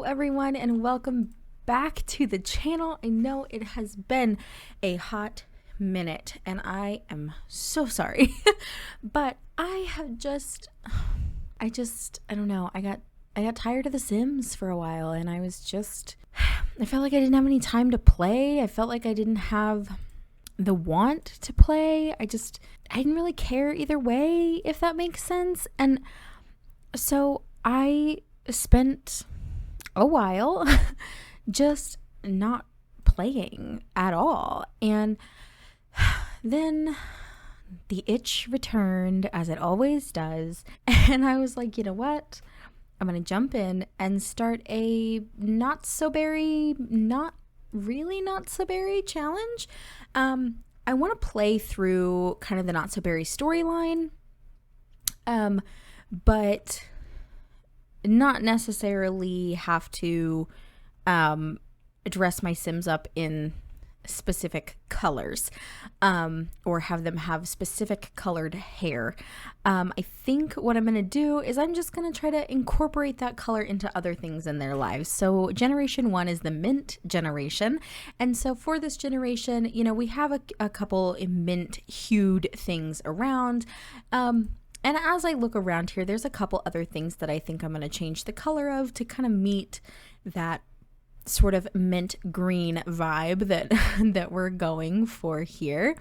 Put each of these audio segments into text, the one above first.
everyone, and welcome back to the channel. I know it has been a hot minute and I am so sorry. But I don't know. I got tired of The Sims for a while, and I felt like I didn't have any time to play. I felt like I didn't have the want to play. I didn't really care either way, if that makes sense. And so I spent a while just not playing at all. And then the itch returned, as it always does. And I was like, you know what? I'm going to jump in and start a not so berry challenge. I want to play through kind of the not so berry storyline, but not necessarily have to dress my Sims up in specific colors, or have them have specific colored hair. I think what I'm going to do is I'm just going to try to incorporate that color into other things in their lives. So generation 1 is the mint generation. And so for this generation, we have a couple mint hued things around. And as I look around here, there's a couple other things that I think I'm going to change the color of to kind of meet that sort of mint green vibe that we're going for here.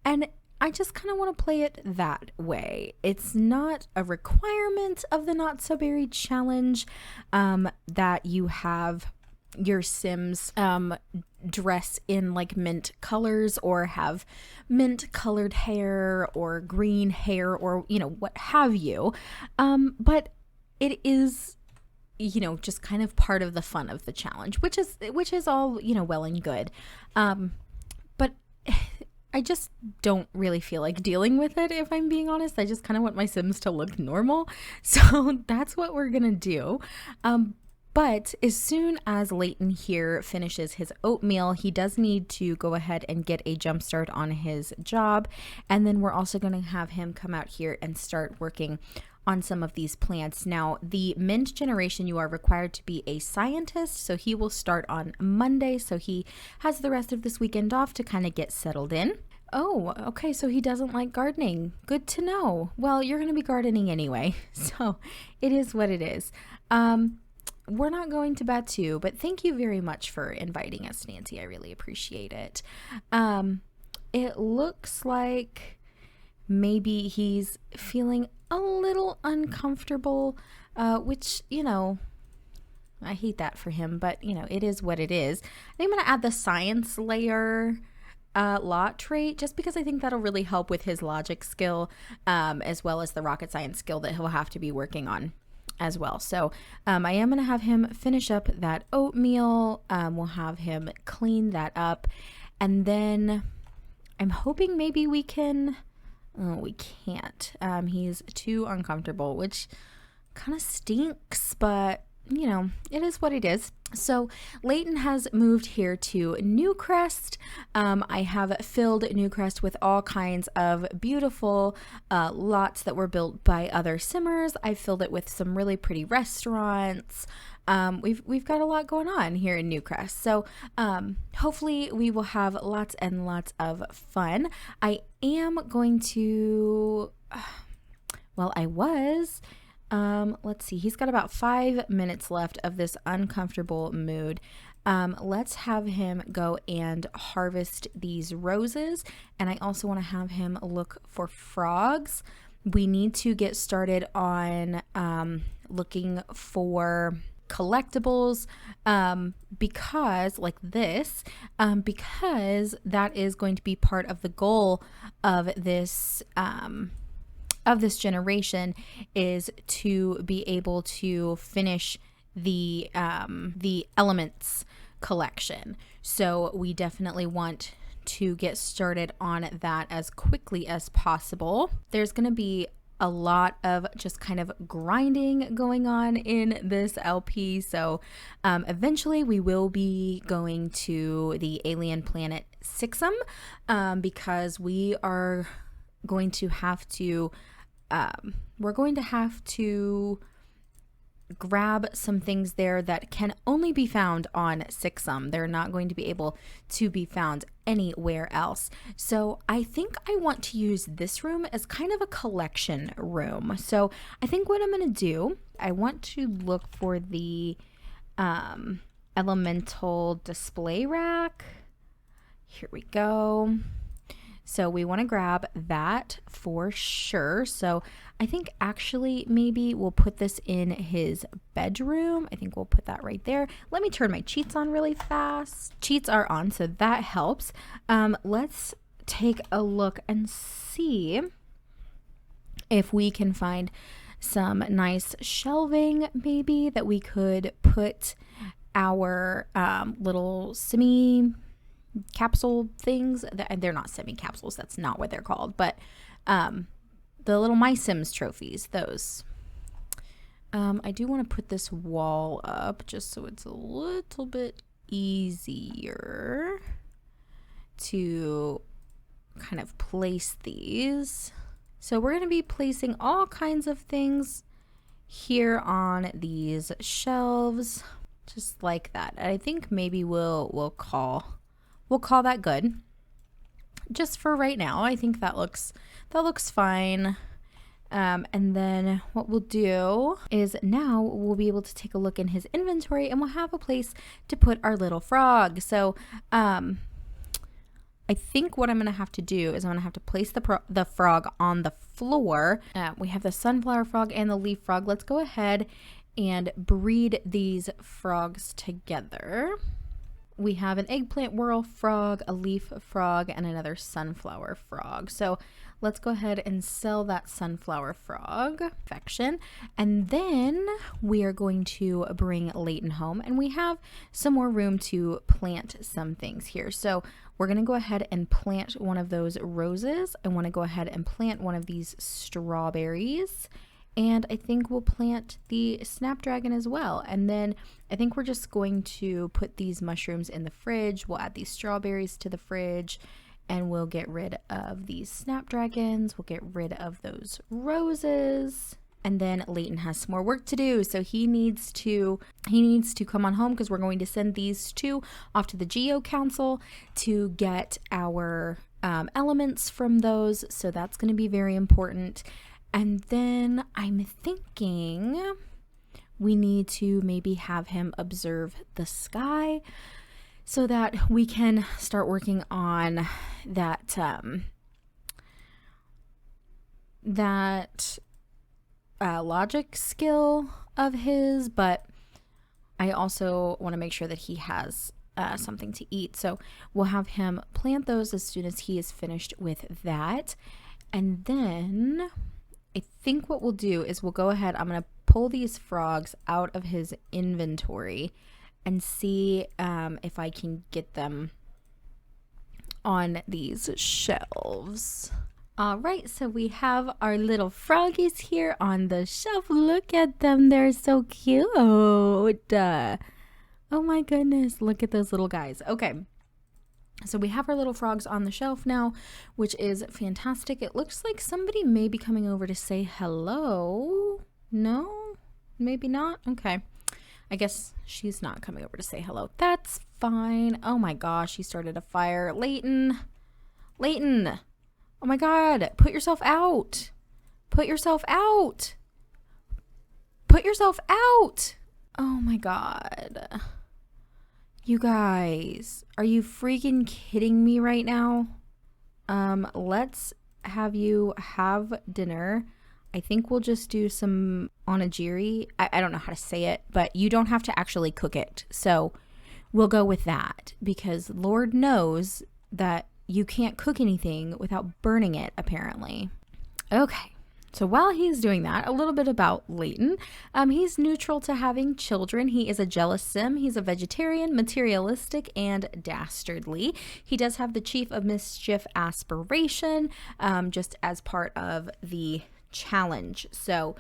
And I just kind of want to play it that way. It's not a requirement of the Not So Berry challenge that you have your Sims dress in like mint colors or have mint colored hair or green hair or what have you, but it is just kind of part of the fun of the challenge, which is all well and good, but I just don't really feel like dealing with it, if I'm being honest. I just kind of want my Sims to look normal, so that's what we're gonna do. But as soon as Layton here finishes his oatmeal, he does need to go ahead and get a jump start on his job. And then we're also going to have him come out here and start working on some of these plants. Now, the mint generation, you are required to be a scientist. So he will start on Monday. So he has the rest of this weekend off to kind of get settled in. Oh, okay, so he doesn't like gardening. Good to know. Well, you're going to be gardening anyway. So it is what it is. We're not going to Batu, but thank you very much for inviting us, Nancy. I really appreciate it. It looks like maybe he's feeling a little uncomfortable, which, I hate that for him, but, it is what it is. I think I'm going to add the science layer lot trait, just because I think that'll really help with his logic skill, as well as the rocket science skill that he'll have to be working on as well. So I am going to have him finish up that oatmeal. We'll have him clean that up, and then I'm hoping maybe we can. Oh, we can't. He's too uncomfortable, which kind of stinks, but it is what it is. So Layton has moved here to Newcrest. I have filled Newcrest with all kinds of beautiful lots that were built by other Simmers. I filled it with some really pretty restaurants. We've got a lot going on here in Newcrest. So hopefully we will have lots and lots of fun. I am going to, let's see, he's got about 5 minutes left of this uncomfortable mood. Let's have him go and harvest these roses. And I also want to have him look for frogs. We need to get started on looking for collectibles, because that is going to be part of the goal of this generation, is to be able to finish the elements collection. So we definitely want to get started on that as quickly as possible. There's going to be a lot of just kind of grinding going on in this LP. So eventually we will be going to the alien planet Sixum, because we are going to have to grab some things there that can only be found on Sixum. They're not going to be able to be found anywhere else. So I think I want to use this room as kind of a collection room. So I think what I'm going to do, I want to look for the elemental display rack. Here we go. So we want to grab that for sure. So I think actually maybe we'll put this in his bedroom. I think we'll put that right there. Let me turn my cheats on really fast. Cheats are on, so that helps. Let's take a look and see if we can find some nice shelving maybe that we could put our little capsule things. They're not semi capsules, that's not what they're called, but the little My Sims trophies, those. I do want to put this wall up just so it's a little bit easier to kind of place these. So we're going to be placing all kinds of things here on these shelves, just like that. And I think maybe we'll call that good. Just for right now, I think that looks fine. And then what we'll do is now we'll be able to take a look in his inventory and we'll have a place to put our little frog. So I think what I'm going to have to do is I'm going to have to place the frog on the floor. We have the sunflower frog and the leaf frog. Let's go ahead and breed these frogs together. We have an eggplant whirl frog, a leaf frog, and another sunflower frog. So let's go ahead and sell that sunflower frog affection. And then we are going to bring Layton home, and we have some more room to plant some things here. So we're going to go ahead and plant one of those roses. I want to go ahead and plant one of these strawberries. And I think we'll plant the snapdragon as well. And then I think we're just going to put these mushrooms in the fridge. We'll add these strawberries to the fridge and we'll get rid of these snapdragons. We'll get rid of those roses. And then Layton has some more work to do. So he needs to come on home because we're going to send these two off to the Geo Council to get our elements from those. So that's going to be very important. And then I'm thinking we need to maybe have him observe the sky so that we can start working on that logic skill of his, but I also want to make sure that he has something to eat. So we'll have him plant those as soon as he is finished with that. And then I think what we'll do is we'll go ahead. I'm going to pull these frogs out of his inventory and see if I can get them on these shelves. All right, so we have our little froggies here on the shelf. Look at them. They're so cute. Oh my goodness. Look at those little guys. Okay. So we have our little frogs on the shelf now, which is fantastic. It looks like somebody may be coming over to say hello. No, maybe not. Okay. I guess she's not coming over to say hello. That's fine. Oh my gosh, he started a fire. Layton. Oh my God, put yourself out. Put yourself out. Oh my God. You guys, are you freaking kidding me right now? Let's have you have dinner. I think we'll just do some onigiri. I don't know how to say it, but you don't have to actually cook it. So we'll go with that because Lord knows that you can't cook anything without burning it, apparently. Okay. So while he's doing that, a little bit about Layton. He's neutral to having children. He is a jealous sim. He's a vegetarian, materialistic, and dastardly. He does have the Chief of Mischief aspiration, just as part of the challenge. So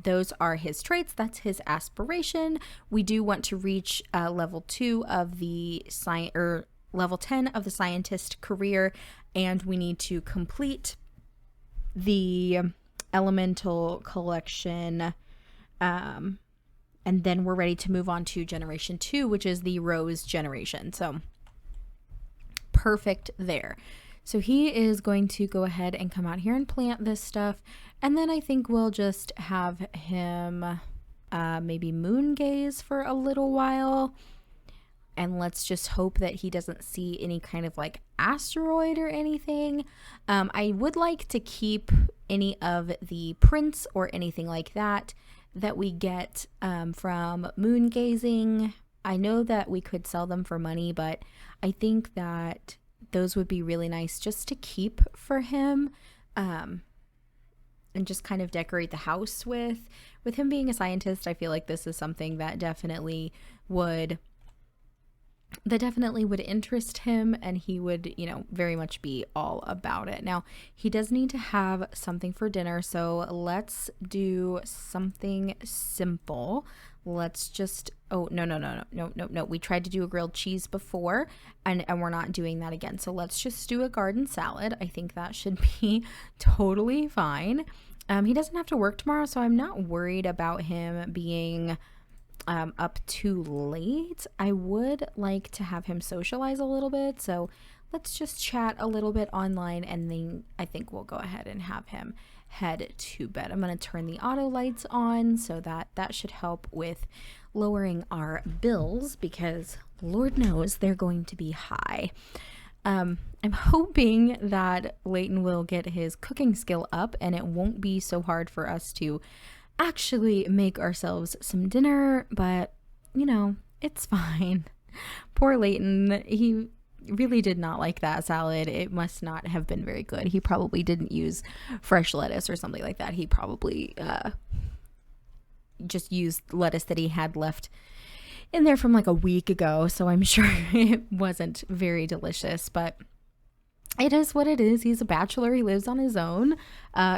those are his traits. That's his aspiration. We do want to reach level 2 of the level 10 of the scientist career, and we need to complete the elemental collection And then we're ready to move on to generation 2, which is the Rose generation. So perfect there. So he is going to go ahead and come out here and plant this stuff. And then I think we'll just have him maybe moon gaze for a little while. And let's just hope that he doesn't see any kind of like asteroid or anything. I would like to keep any of the prints or anything like that we get from moon gazing. I know that we could sell them for money, but I think that those would be really nice just to keep for him, and just kind of decorate the house with. With him being a scientist, I feel like this is something that definitely would interest him, and he would, very much be all about it. Now, he does need to have something for dinner, so let's do something simple. Let's just, no. We tried to do a grilled cheese before, and we're not doing that again. So let's just do a garden salad. I think that should be totally fine. He doesn't have to work tomorrow, so I'm not worried about him being up too late. I would like to have him socialize a little bit, so let's just chat a little bit online, and then I think we'll go ahead and have him head to bed. I'm going to turn the auto lights on, so that should help with lowering our bills, because Lord knows they're going to be high. I'm hoping that Layton will get his cooking skill up, and it won't be so hard for us to actually make ourselves some dinner, but it's fine. Poor Layton, he really did not like that salad. It must not have been very good. He probably didn't use fresh lettuce or something like that. He probably just used lettuce that he had left in there from like a week ago, so I'm sure it wasn't very delicious, but it is what it is. He's a bachelor. He lives on his own.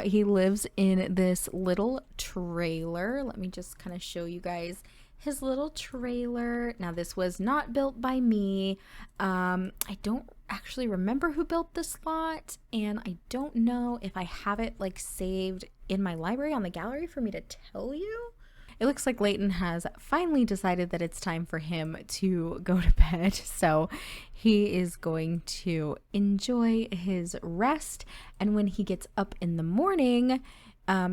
He lives in this little trailer. Let me just kind of show you guys his little trailer. Now, this was not built by me. I don't actually remember who built this lot, and I don't know if I have it like saved in my library on the gallery for me to tell you. It looks like Layton has finally decided that it's time for him to go to bed, so he is going to enjoy his rest, and when he gets up in the morning,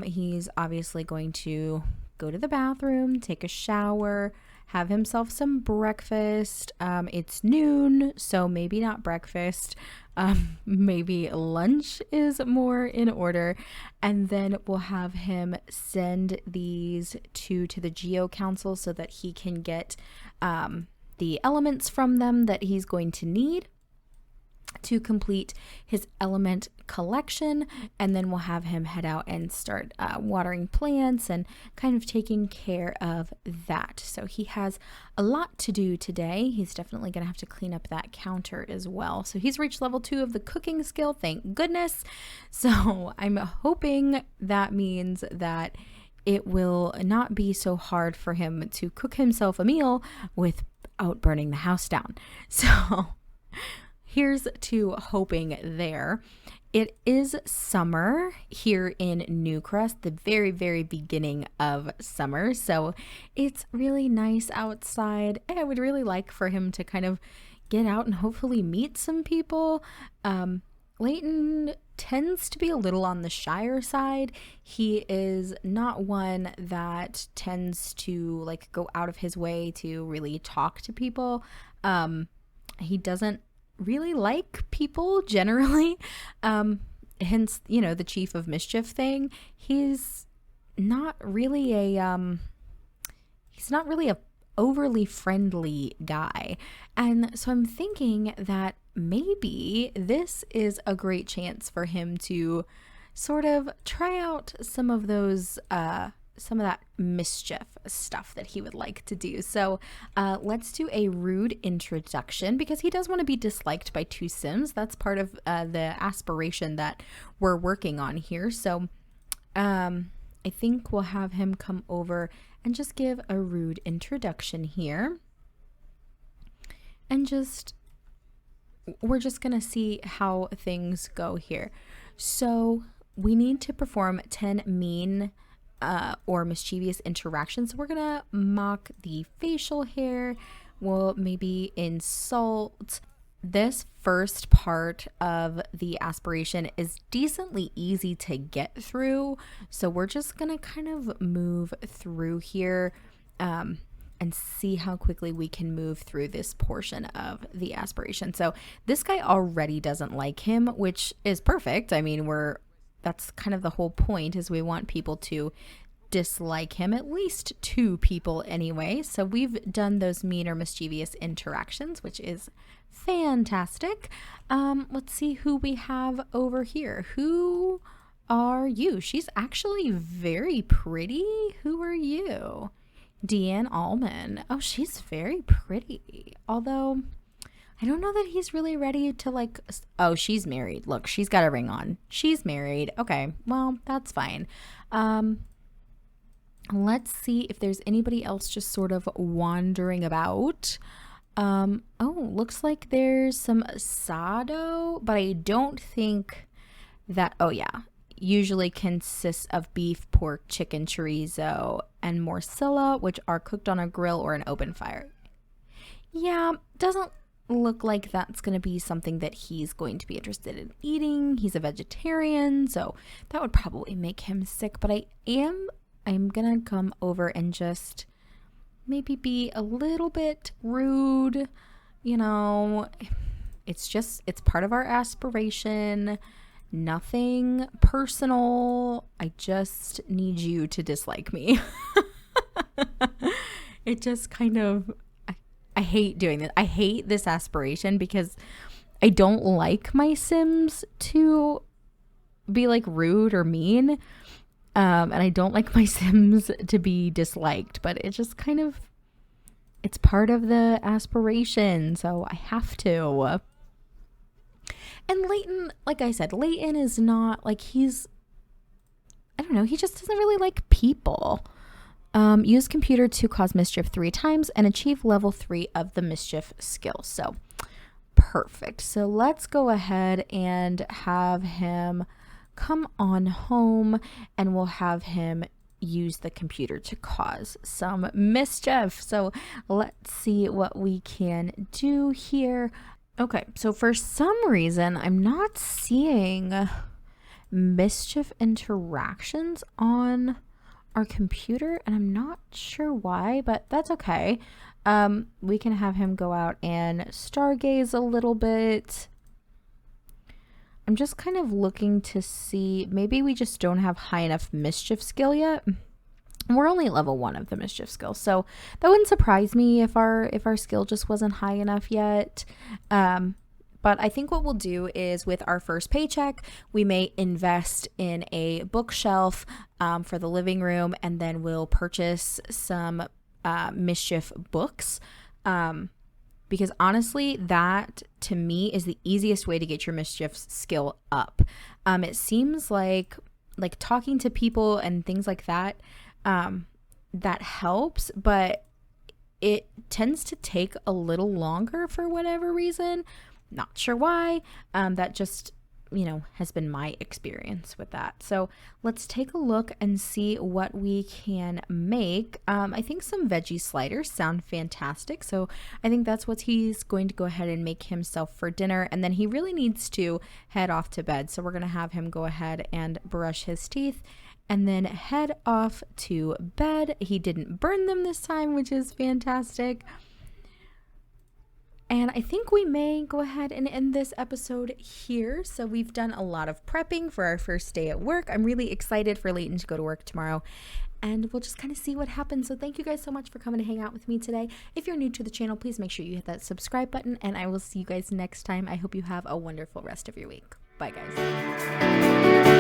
he's obviously going to go to the bathroom, take a shower, have himself some breakfast. It's noon, so maybe not breakfast. Maybe lunch is more in order, and then we'll have him send these to the Geo Council so that he can get the elements from them that he's going to need to complete his element collection, and then we'll have him head out and start watering plants and kind of taking care of that. So he has a lot to do today. He's definitely going to have to clean up that counter as well. So he's reached level 2 of the cooking skill, thank goodness. So I'm hoping that means that it will not be so hard for him to cook himself a meal without burning the house down. So here's to hoping there. It is summer here in Newcrest, the very, very beginning of summer. So it's really nice outside. I would really like for him to kind of get out and hopefully meet some people. Layton tends to be a little on the shyer side. He is not one that tends to like go out of his way to really talk to people. He doesn't really like people generally, hence the Chief of Mischief thing. He's not really a overly friendly guy, and so I'm thinking that maybe this is a great chance for him to sort of try out some of that mischief stuff that he would like to do. So let's do a rude introduction, because he does want to be disliked by 2 Sims. That's part of the aspiration that we're working on here. So I think we'll have him come over and just give a rude introduction here. And we're just going to see how things go here. So we need to perform 10 mean or mischievous interactions. So we're gonna mock the facial hair. We'll maybe insult. This first part of the aspiration is decently easy to get through, so we're just gonna kind of move through here and see how quickly we can move through this portion of the aspiration. So this guy already doesn't like him, which is perfect. I mean, that's kind of the whole point, is we want people to dislike him, at least 2 people anyway. So we've done those mean or mischievous interactions, which is fantastic. Let's see who we have over here. Who are you? She's actually very pretty. Who are you? Deanne Allman. Oh, she's very pretty. Although I don't know that he's really ready to like, oh, she's married. Look, she's got a ring on. She's married. Okay, well, that's fine. Let's see if there's anybody else just sort of wandering about. Oh, looks like there's some asado, but I don't think that, oh yeah, usually consists of beef, pork, chicken, chorizo, and morcilla, which are cooked on a grill or an open fire. Yeah, doesn't look like that's going to be something that he's going to be interested in eating. He's a vegetarian, so that would probably make him sick, but I'm gonna come over and just maybe be a little bit rude. You know, it's part of our aspiration. Nothing personal. I just need you to dislike me. It just kind of, I hate doing this. I hate this aspiration because I don't like my Sims to be like rude or mean. And I don't like my Sims to be disliked, but it just kind of, it's part of the aspiration, so I have to. And Layton, like I said, Layton is not, like, I don't know, he just doesn't really like people. Use computer to cause mischief 3 times and achieve level 3 of the mischief skill. So, perfect. So let's go ahead and have him come on home, and we'll have him use the computer to cause some mischief. So let's see what we can do here. Okay, so for some reason I'm not seeing mischief interactions on our computer, and I'm not sure why, but that's okay. We can have him go out and stargaze a little bit. I'm just kind of looking to see, maybe we just don't have high enough mischief skill yet. We're only level 1 of the mischief skill, so that wouldn't surprise me if our skill just wasn't high enough yet. But I think what we'll do is, with our first paycheck, we may invest in a bookshelf for the living room, and then we'll purchase some mischief books. Because honestly, that to me is the easiest way to get your mischief skill up. It seems like talking to people and things like that, that helps, but it tends to take a little longer for whatever reason. Not sure why. That just, has been my experience with that. So let's take a look and see what we can make. I think some veggie sliders sound fantastic. So I think that's what he's going to go ahead and make himself for dinner. And then he really needs to head off to bed. So we're going to have him go ahead and brush his teeth and then head off to bed. He didn't burn them this time, which is fantastic. And I think we may go ahead and end this episode here. So we've done a lot of prepping for our first day at work. I'm really excited for Layton to go to work tomorrow, and we'll just kind of see what happens. So thank you guys so much for coming to hang out with me today. If you're new to the channel, please make sure you hit that subscribe button, and I will see you guys next time. I hope you have a wonderful rest of your week. Bye, guys.